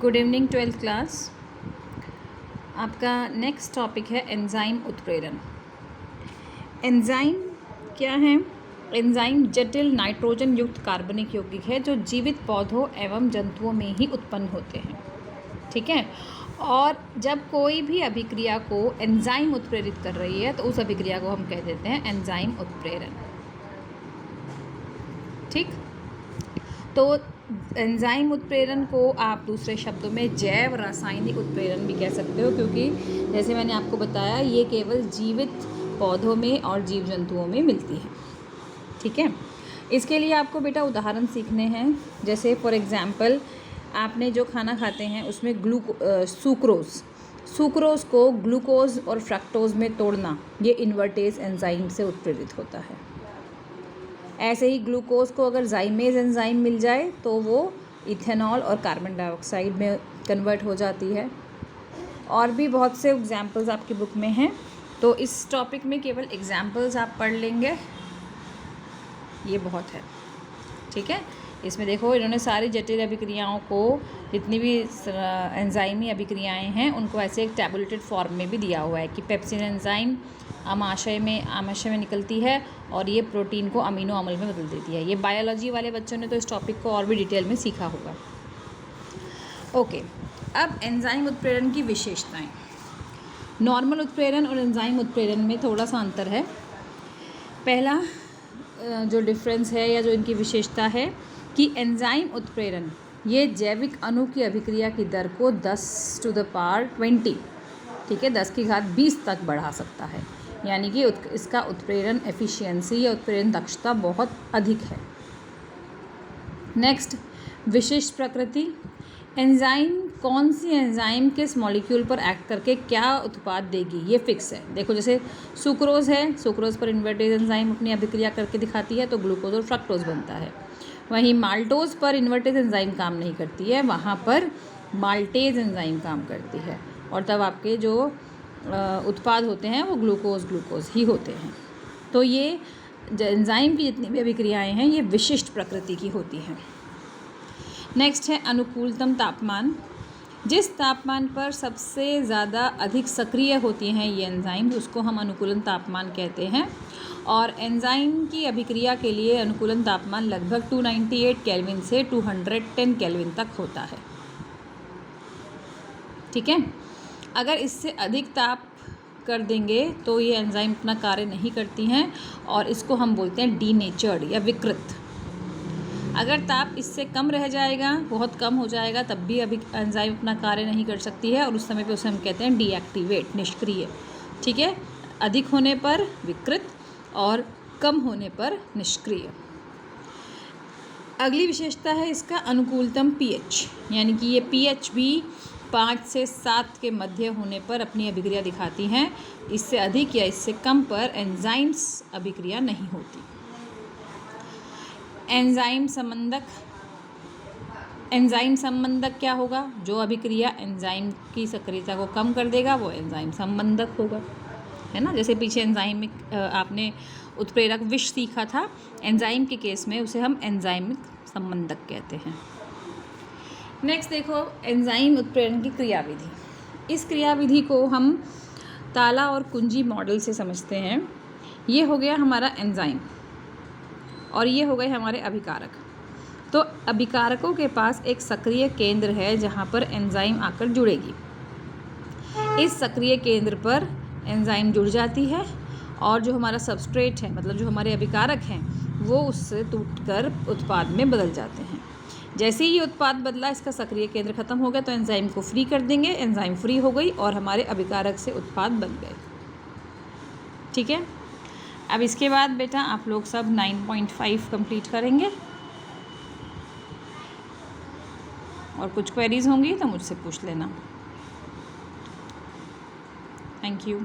Good evening 12th class. आपका next topic है enzyme उत्प्रेरण। Enzyme क्या है? एंजाइम जटिल नाइट्रोजन युक्त कार्बनिक यौगिक है जो जीवित पौधों एवं जंतुओं में ही उत्पन्न होते हैं। ठीक है। और जब कोई भी अभिक्रिया को एंजाइम उत्प्रेरित कर रही है तो उस अभिक्रिया को हम कह देते हैं एंजाइम उत्प्रेरण। ठीक। तो एंजाइम उत्प्रेरण को आप दूसरे शब्दों में जैव रासायनिक उत्प्रेरण भी कह सकते हो, क्योंकि जैसे मैंने आपको बताया ये केवल जीवित पौधों में और जीव जंतुओं में मिलती है। ठीक है। इसके लिए आपको बेटा उदाहरण सीखने हैं। जैसे फॉर एग्जांपल आपने जो खाना खाते हैं उसमें सुक्रोज को ग्लूकोज और फ्रक्टोज में तोड़ना, ये इन्वर्टेज एंजाइम से उत्प्रेरित होता है। ऐसे ही ग्लूकोज को अगर जाइमेज एंजाइम मिल जाए तो वो इथेनॉल और कार्बन डाइऑक्साइड में कन्वर्ट हो जाती है। और भी बहुत से एग्जाम्पल्स आपकी बुक में हैं, तो इस टॉपिक में केवल एग्जाम्पल्स आप पढ़ लेंगे, ये बहुत है। ठीक है। इसमें देखो इन्होंने सारी जटिल अभिक्रियाओं को, जितनी भी एंजाइमी अभिक्रियाएं हैं उनको ऐसे एक टैबुलेटेड फॉर्म में भी दिया हुआ है कि पेप्सिन एंजाइम आमाशय में निकलती है और ये प्रोटीन को अमीनो अम्ल में बदल देती है। ये बायोलॉजी वाले बच्चों ने तो इस टॉपिक को और भी डिटेल में सीखा होगा। ओके। अब एंजाइम उत्प्रेरण की विशेषताएं। नॉर्मल उत्प्रेरण और एंजाइम उत्प्रेरण में थोड़ा सा अंतर है। पहला जो डिफरेंस है या जो इनकी विशेषता है कि एंजाइम उत्प्रेरण ये जैविक अणु की अभिक्रिया की दर को 10⁻20, ठीक है, 10⁻20 तक बढ़ा सकता है। यानी कि इसका उत्प्रेरण एफिशिएंसी या उत्प्रेरण दक्षता बहुत अधिक है। नेक्स्ट, विशिष्ट प्रकृति। एंजाइम कौन सी एंजाइम किस मॉलिक्यूल पर एक्ट करके क्या उत्पाद देगी ये फिक्स है। देखो जैसे सुक्रोज है, सुक्रोज पर इन्वर्टेज एंजाइम अपनी अभिक्रिया करके दिखाती है तो ग्लूकोज और फ्रक्टोज बनता है। वहीं माल्टोज पर इन्वर्टेज एंजाइम काम नहीं करती है, वहाँ पर माल्टेज एंजाइम काम करती है और तब आपके जो उत्पाद होते हैं वो ग्लूकोज ही होते हैं। तो ये एंजाइम की जितनी भी अभिक्रियाएं हैं ये विशिष्ट प्रकृति की होती हैं। नेक्स्ट है अनुकूलतम तापमान। जिस तापमान पर सबसे ज़्यादा अधिक सक्रिय होती हैं ये एंजाइम उसको हम अनुकूलन तापमान कहते हैं। और एंजाइम की अभिक्रिया के लिए अनुकूलन तापमान लगभग 298 केल्विन से 210 केल्विन तक होता है। ठीक है। अगर इससे अधिक ताप कर देंगे तो ये एंजाइम अपना कार्य नहीं करती हैं और इसको हम बोलते हैं डीनेचर्ड या विकृत। अगर ताप इससे कम रह जाएगा, बहुत कम हो जाएगा, तब भी अभी एंजाइम अपना कार्य नहीं कर सकती है और उस समय पे उसे हम कहते हैं डीएक्टिवेट, निष्क्रिय। ठीक है। अधिक होने पर विकृत और कम होने पर निष्क्रिय। अगली विशेषता है इसका अनुकूलतम पीएच, यानी कि ये पीएच भी 5 से 7 के मध्य होने पर अपनी अभिक्रिया दिखाती हैं। इससे अधिक या इससे कम पर एंजाइम्स अभिक्रिया नहीं होती। एंजाइम संबंधक क्या होगा? जो अभिक्रिया एंजाइम की सक्रियता को कम कर देगा वो एंजाइम संबंधक होगा, है ना। जैसे पीछे एंजाइम में आपने उत्प्रेरक विष सीखा था, एंजाइम के केस में उसे हम एंजाइमिक संबंधक कहते हैं। नेक्स्ट देखो एंजाइम उत्प्रेरण की क्रियाविधि। इस क्रियाविधि को हम ताला और कुंजी मॉडल से समझते हैं। ये हो गया हमारा एंजाइम और ये हो गए हमारे अभिकारक। तो अभिकारकों के पास एक सक्रिय केंद्र है जहाँ पर एंजाइम आकर जुड़ेगी। इस सक्रिय केंद्र पर एंजाइम जुड़ जाती है और जो हमारा सबस्ट्रेट है, मतलब जो हमारे अभिकारक हैं, वो उससे टूटकर उत्पाद में बदल जाते हैं। जैसे ही ये उत्पाद बदला, इसका सक्रिय केंद्र खत्म हो गया तो एंजाइम को फ्री कर देंगे, एंजाइम फ्री हो गई और हमारे अभिकारक से उत्पाद बन गए। ठीक है। अब इसके बाद बेटा आप लोग सब 9.5 कंप्लीट करेंगे और कुछ क्वेरीज होंगी तो मुझसे पूछ लेना। Thank you.